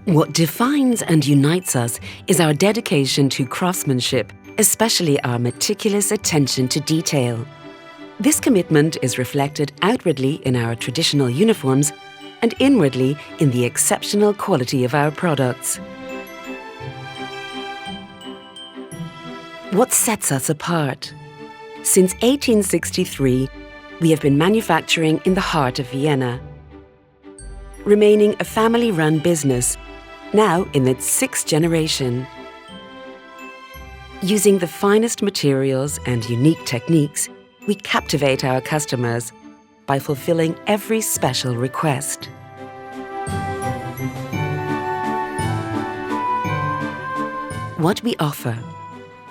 What defines and unites us is our dedication to craftsmanship, especially our meticulous attention to detail. This commitment is reflected outwardly in our traditional uniforms and inwardly in the exceptional quality of our products. What sets us apart? Since 1863, we have been manufacturing in the heart of Vienna, remaining a family-run business, now in its 6th generation. Using the finest materials and unique techniques, we captivate our customers by fulfilling every special request. What we offer: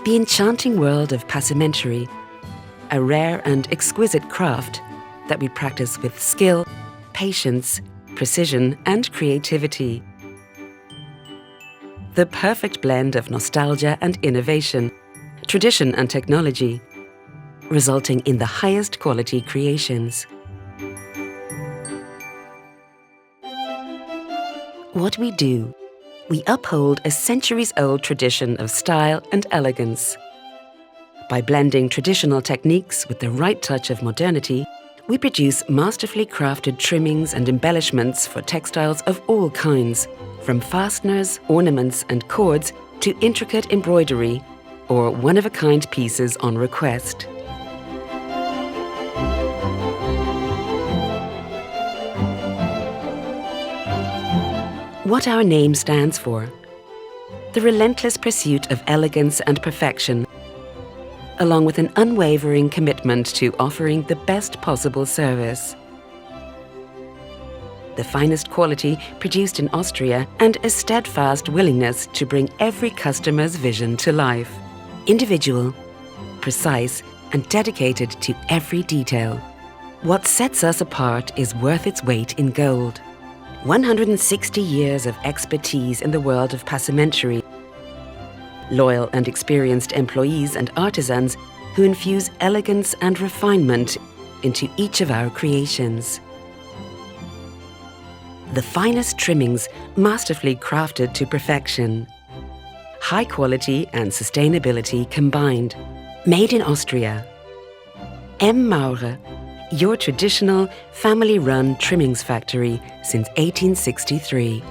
the enchanting world of Passementerie, a rare and exquisite craft that we practice with skill, patience, precision and creativity. The perfect blend of nostalgia and innovation, tradition and technology, resulting in the highest quality creations. What we do: we uphold a centuries-old tradition of style and elegance. By blending traditional techniques with the right touch of modernity, we produce masterfully crafted trimmings and embellishments for textiles of all kinds, from fasteners, ornaments and cords to intricate embroidery or one-of-a-kind pieces on request. What our name stands for: the relentless pursuit of elegance and perfection, along with an unwavering commitment to offering the best possible service. The finest quality produced in Austria and a steadfast willingness to bring every customer's vision to life. Individual, precise and dedicated to every detail. What sets us apart is worth its weight in gold. 160 years of expertise in the world of passementerie. Loyal and experienced employees and artisans who infuse elegance and refinement into each of our creations. The finest trimmings masterfully crafted to perfection. High quality and sustainability combined. Made in Austria. MMaurer, your traditional family-run trimmings factory since 1863.